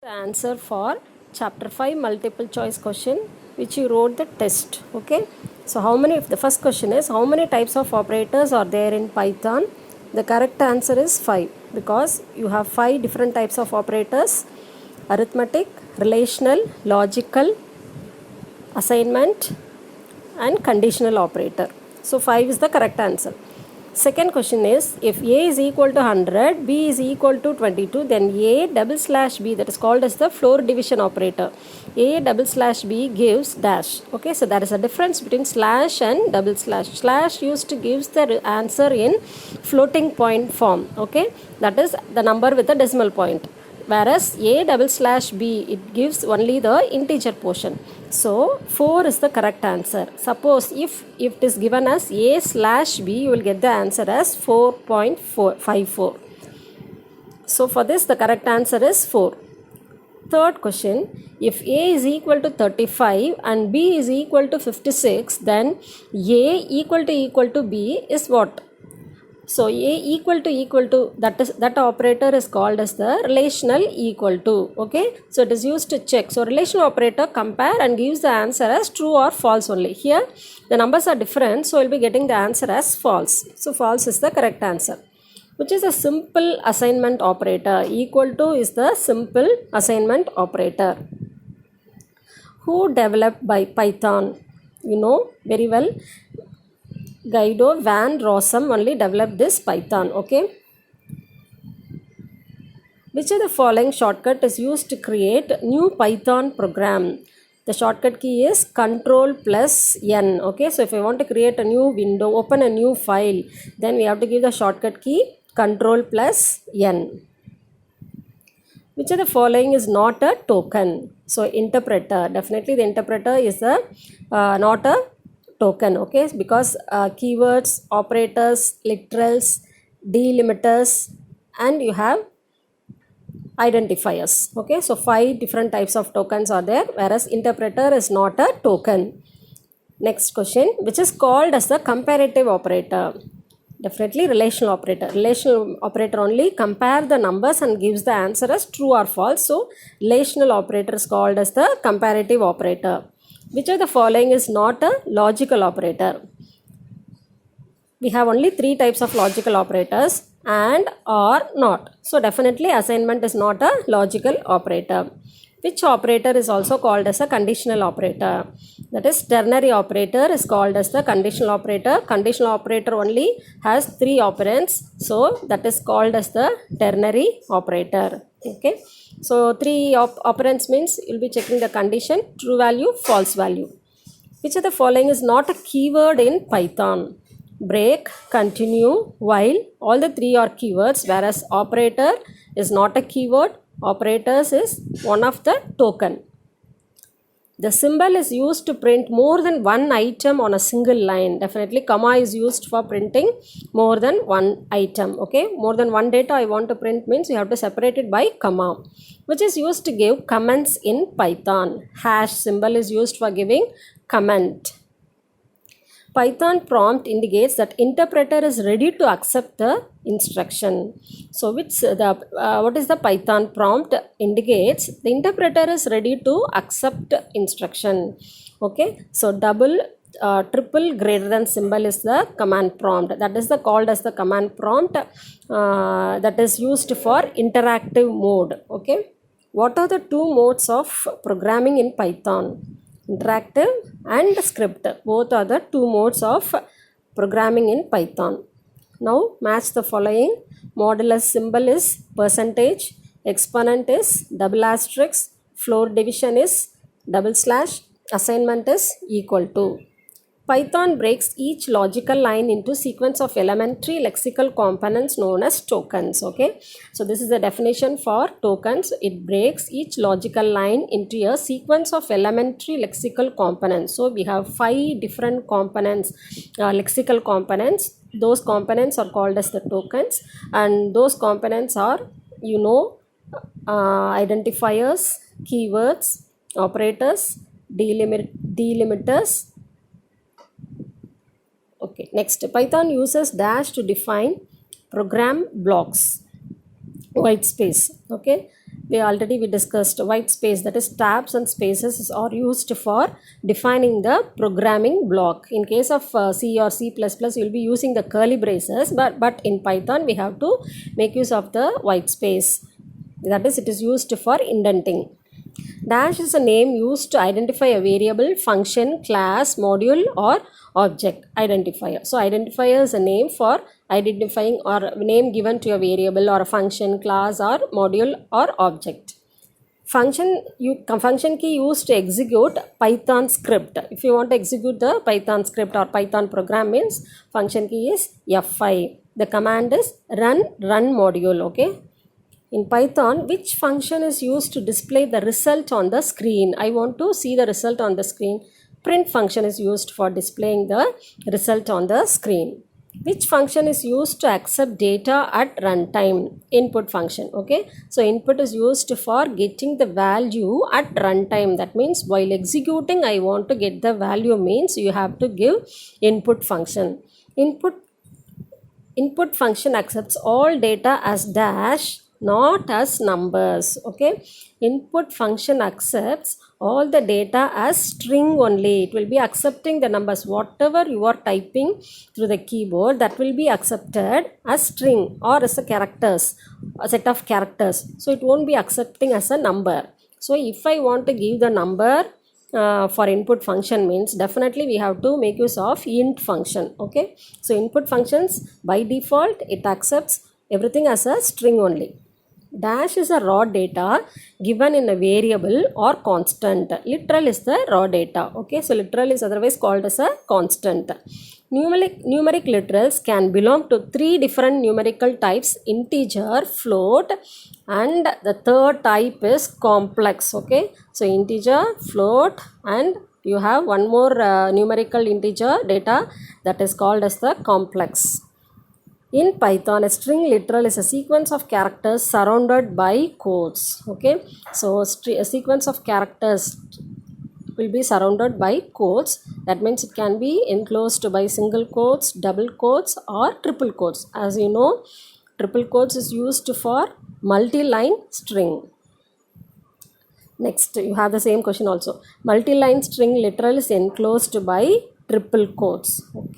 The answer for chapter 5 multiple choice question which you wrote the test. Okay, so the first question is how many types of operators are there in Python? The correct answer is 5 because you have 5 different types of operators: arithmetic, relational, logical, assignment and conditional operator. So 5 is the correct answer. Second question is, if A is equal to 100, B is equal to 22, then A double slash B, that is called as the floor division operator. A double slash B gives dash. Okay, so there is a difference between slash and double slash. Slash used to gives the answer in floating point form. Okay, that is the number with a decimal point. Whereas A double slash B, it gives only the integer portion. So 4 is the correct answer. Suppose if it is given as A slash B, you will get the answer as 4.54. So for this the correct answer is 4. Third question, if A is equal to 35 and B is equal to 56, then A equal to B is what? So A equal to that operator is called as the relational equal to. Okay, so it is used to check. So relational operator compare and gives the answer as true or false only. Here the numbers are different, so we'll be getting the answer as false. So false is the correct answer. Which is a simple assignment operator? Equal to is the simple assignment operator. Who developed by Python? You know very well. Guido van Rossum only developed this Python. Okay. Which of the following shortcut is used to create new Python program? The shortcut key is Control plus N. Okay. So if I want to create a new window, open a new file, then we have to give the shortcut key Control plus N. Which of the following is not a token? So interpreter. Definitely the interpreter is not a token. Okay, because keywords, operators, literals, delimiters, and you have identifiers. Okay, so 5 different types of tokens are there, whereas interpreter is not a token. Next question, which is called as the comparative operator? Definitely relational operator. Relational operator only compare the numbers and gives the answer as true or false. So relational operator is called as the comparative operator. Which of the following is not a logical operator? We have only 3 types of logical operators: and, or, not. So definitely assignment is not a logical operator. Which operator is also called as a conditional operator? That is ternary operator is called as the conditional operator. Conditional operator only has 3 operands. So that is called as the ternary operator. Okay. So 3 operands means you will be checking the condition: true value, false value. Which of the following is not a keyword in Python? Break, continue, while, all the 3 are keywords, whereas operator is not a keyword. Operators is one of the token. The symbol is used to print more than one item on a single line. Definitely comma is used for printing more than one item. Okay, more than one data I want to print means you have to separate it by comma. Which is used to give comments in Python. Hash symbol is used for giving comment. Python prompt indicates that interpreter is ready to accept the instruction. So what is the Python prompt indicates? The interpreter is ready to accept instruction. Okay, so triple greater than symbol is the command prompt. That is called as the command prompt that is used for interactive mode. Okay, what are the 2 modes of programming in Python? Interactive and script. Both are the 2 modes of programming in Python. Now match the following. Modulus symbol is percentage, exponent is double asterisk, floor division is double slash, assignment is equal to. Python breaks each logical line into sequence of elementary lexical components known as tokens. Okay, so this is the definition for tokens. It breaks each logical line into a sequence of elementary lexical components. So we have 5 different components, lexical components. Those components are called as the tokens, and those components are, identifiers, keywords, operators, delimiters. Okay, next, Python uses dash to define program blocks, white space. Okay, already we discussed white space, that is tabs and spaces are used for defining the programming block. In case of C or C++, you will be using the curly braces, but in Python we have to make use of the white space. That is, it is used for indenting. Dash is a name used to identify a variable, function, class, module or object. Identifier. So identifier is a name for identifying or name given to a variable or a function, class or module or object. Function key used to execute Python script. If you want to execute the Python script or Python program means function key is F5. The command is run module. Okay. In Python, which function is used to display the result on the screen? I want to see the result on the screen. Print function is used for displaying the result on the screen. Which function is used to accept data at runtime? Input function. Okay. So input is used for getting the value at runtime. That means while executing, I want to get the value means you have to give input function. Input function accepts all data as dash, not as numbers. Okay. Input function accepts all the data as string only. It will be accepting the numbers. Whatever you are typing through the keyboard, that will be accepted as string or as a characters, a set of characters. So it won't be accepting as a number. So if I want to give the number for input function means definitely we have to make use of int function. Okay. So input functions by default it accepts everything as a string only. Dash is a raw data given in a variable or constant. Literal is the raw data. Okay, so literal is otherwise called as a constant. Numeric literals can belong to three different numerical types: integer, float, and the third type is complex. Okay, so integer, float, and you have one more numerical integer data that is called as the complex. In Python, a string literal is a sequence of characters surrounded by quotes. Okay, so a sequence of characters will be surrounded by quotes. That means it can be enclosed by single quotes, double quotes or triple quotes. As you know, triple quotes is used for multi-line string. Next, you have the same question also. Multi-line string literal is enclosed by triple quotes. Okay.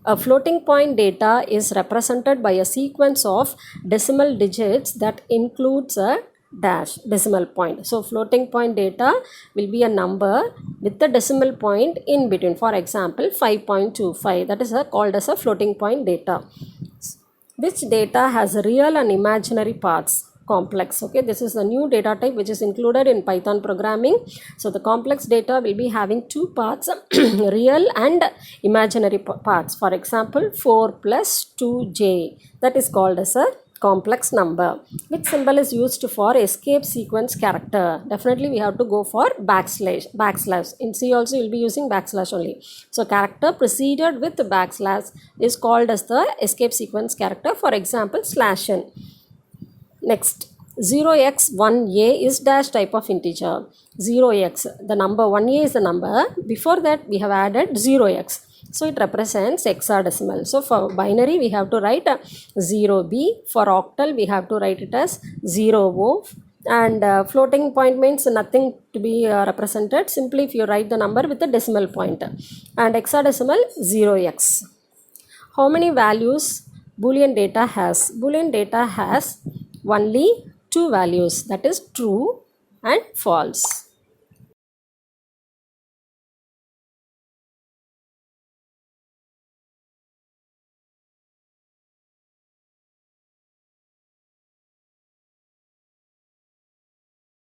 A floating point data is represented by a sequence of decimal digits that includes a dash, decimal point. So floating point data will be a number with the decimal point in between. For example, 5.25. That is called as a floating point data. Which data has real and imaginary parts? Complex. Okay, this is the new data type which is included in Python programming. So the complex data will be having two parts, real and imaginary parts. For example, 4 plus 2j, that is called as a complex number. Which symbol is used for escape sequence character? Definitely we have to go for backslash. In C also you will be using backslash only. So character preceded with backslash is called as the escape sequence character. For example, /n. Next, 0x1a is dash type of integer. 0x, the number 1a is the number. Before that we have added 0x. So it represents hexadecimal. So for binary we have to write 0b. For octal we have to write it as 0o. And floating point means nothing to be represented. Simply if you write the number with a decimal point. And hexadecimal 0x. How many values Boolean data has? Boolean data has only two values, that is true and false.